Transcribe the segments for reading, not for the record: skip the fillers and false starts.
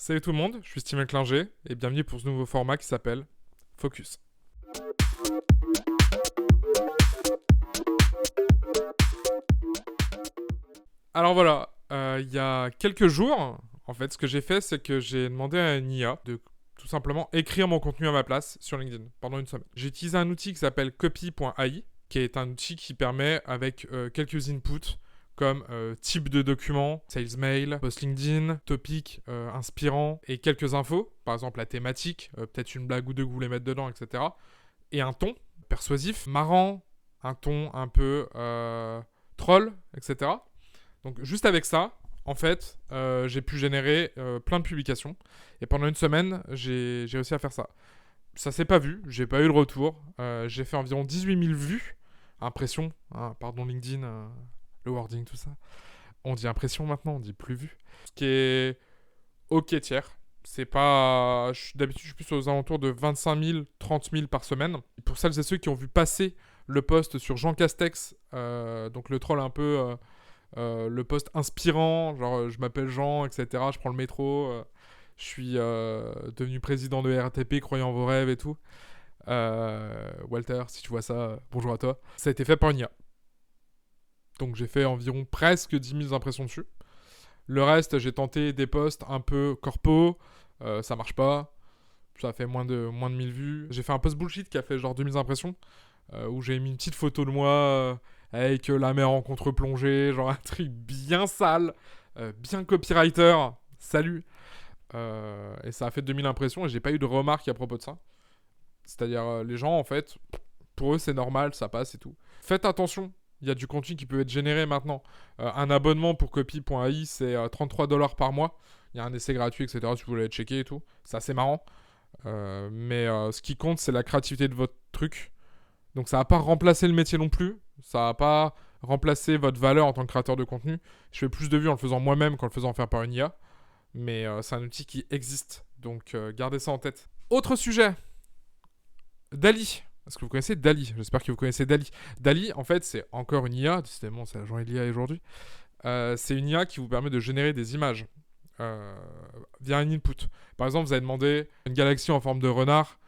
Salut tout le monde, je suis Steven Klinger et bienvenue pour ce nouveau format qui s'appelle Focus. Alors voilà, il y a quelques jours, en fait, ce que j'ai fait, c'est que j'ai demandé à une IA de tout simplement écrire mon contenu à ma place sur LinkedIn pendant une semaine. J'ai utilisé un outil qui s'appelle copy.ai, qui est un outil qui permet, avec quelques inputs, comme type de document, sales mail, post LinkedIn, topic inspirant et quelques infos, par exemple la thématique, peut-être une blague ou deux que vous voulez mettre dedans, etc. Et un ton persuasif, marrant, un ton un peu troll, etc. Donc juste avec ça, en fait, j'ai pu générer plein de publications. Et pendant une semaine, j'ai réussi à faire ça. Ça s'est pas vu, j'ai pas eu le retour. J'ai fait environ 18 000 vues. Impression, hein, pardon LinkedIn, le wording, tout ça. On dit impression maintenant, on dit plus vue. Ce qui est ok tiers. C'est pas... D'habitude, je suis plus aux alentours de 25 000, 30 000 par semaine. Pour celles et ceux qui ont vu passer le post sur Jean Castex, donc le troll un peu... le post inspirant, genre je m'appelle Jean, etc. Je prends le métro, je suis devenu président de RATP, croyant en vos rêves et tout. Walter, si tu vois ça, bonjour à toi. Ça a été fait par une IA. Donc j'ai fait environ presque 10 000 impressions dessus. Le reste, j'ai tenté des posts un peu corpo, ça marche pas. Ça a fait moins de 1000 vues. J'ai fait un post bullshit qui a fait genre 2000 impressions, où j'ai mis une petite photo de moi avec la mer en contre-plongée, genre un truc bien sale, bien copywriter, salut. Et ça a fait 2000 impressions et j'ai pas eu de remarques à propos de ça. C'est-à-dire, les gens, en fait, pour eux, c'est normal, ça passe et tout. Faites attention, il y a du contenu qui peut être généré maintenant. Un abonnement pour copy.ai, c'est 33$ par mois. Il y a un essai gratuit, etc. Si vous voulez checker et tout. C'est assez marrant. Mais ce qui compte, c'est la créativité de votre truc. Donc ça va pas remplacer le métier non plus. Ça va pas remplacer votre valeur en tant que créateur de contenu. Je fais plus de vues en le faisant moi-même qu'en le faisant faire par une IA. Mais c'est un outil qui existe. Donc gardez ça en tête. Autre sujet. DALL-E. Est-ce que vous connaissez DALL-E? J'espère que vous connaissez DALL-E. DALL-E, en fait, c'est encore une IA. Décidément, c'est la journée de l'IA aujourd'hui. C'est une IA qui vous permet de générer des images via un input. Par exemple, vous avez demandé une galaxie en forme de renard,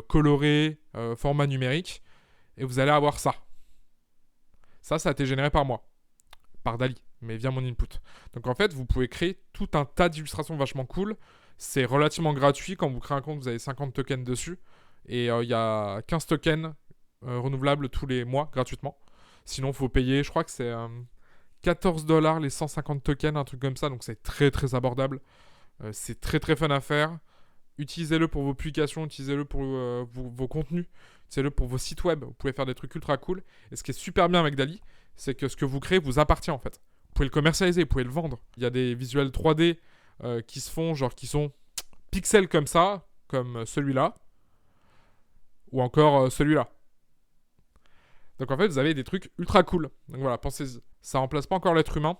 colorée, format numérique, et vous allez avoir ça. Ça a été généré par moi, par DALL-E, mais via mon input. Donc en fait, vous pouvez créer tout un tas d'illustrations vachement cool. C'est relativement gratuit. Quand vous créez un compte, vous avez 50 tokens dessus. Et il y a 15 tokens renouvelables tous les mois, gratuitement. Sinon, il faut payer, je crois que c'est 14$ les 150 tokens, un truc comme ça. Donc c'est très très abordable. C'est très très fun à faire. Utilisez-le pour vos publications, utilisez-le pour vos contenus, utilisez-le pour vos sites web. Vous pouvez faire des trucs ultra cool. Et ce qui est super bien avec DALL-E, c'est que ce que vous créez vous appartient en fait. Vous pouvez le commercialiser, vous pouvez le vendre. Il y a des visuels 3D qui se font, genre qui sont pixels comme ça, comme celui-là, ou encore celui-là. Donc en fait, vous avez des trucs ultra cool. Donc voilà, pensez-y. Ça remplace pas encore l'être humain.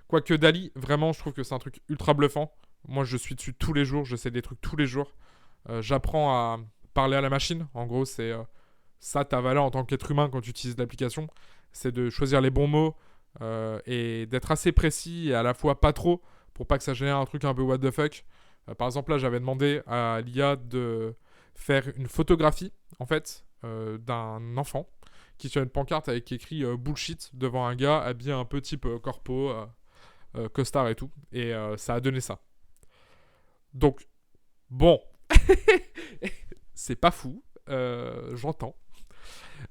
Quoique DALL-E, vraiment, je trouve que c'est un truc ultra bluffant. Moi, je suis dessus tous les jours. J'essaie des trucs tous les jours. J'apprends à parler à la machine. En gros, c'est ça ta valeur en tant qu'être humain quand tu utilises l'application. C'est de choisir les bons mots et d'être assez précis et à la fois pas trop pour pas que ça génère un truc un peu what the fuck. Par exemple, là, j'avais demandé à l'IA de faire une photographie, en fait, d'un enfant qui est sur une pancarte avec écrit bullshit devant un gars habillé un peu type corpo, costard et tout. Et ça a donné ça. Donc, bon, c'est pas fou, j'entends.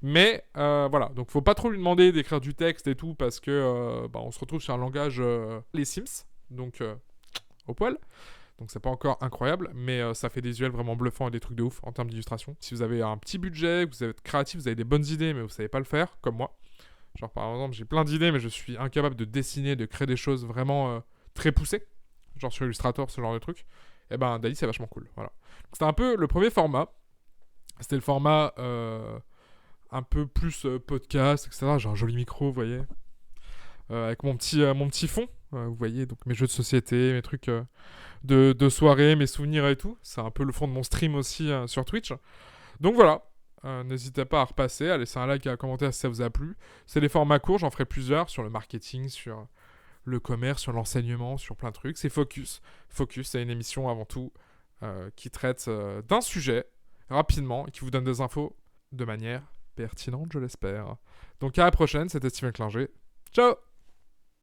Mais voilà, donc faut pas trop lui demander d'écrire du texte et tout parce que on se retrouve sur un langage les Sims, donc au poil. Donc c'est pas encore incroyable, mais ça fait des visuels vraiment bluffants et des trucs de ouf en termes d'illustration. Si vous avez un petit budget, que vous êtes créatif, vous avez des bonnes idées, mais vous savez pas le faire, comme moi. Genre par exemple, j'ai plein d'idées, mais je suis incapable de dessiner, de créer des choses vraiment très poussées. Genre sur Illustrator, ce genre de truc. Et ben DALL-E, c'est vachement cool. Voilà. Donc, c'était un peu le premier format. C'était le format un peu plus podcast, etc. J'ai un joli micro, vous voyez. Avec mon petit fond. Vous voyez, donc mes jeux de société, mes trucs de soirée, mes souvenirs et tout. C'est un peu le fond de mon stream aussi sur Twitch. Donc voilà. N'hésitez pas à repasser, à laisser un like et à commenter si ça vous a plu. C'est des formats courts, j'en ferai plusieurs sur le marketing, sur le commerce, sur l'enseignement, sur plein de trucs. C'est Focus. Focus, c'est une émission avant tout qui traite d'un sujet rapidement et qui vous donne des infos de manière pertinente, je l'espère. Donc à la prochaine, c'était Steven Klinger. Ciao!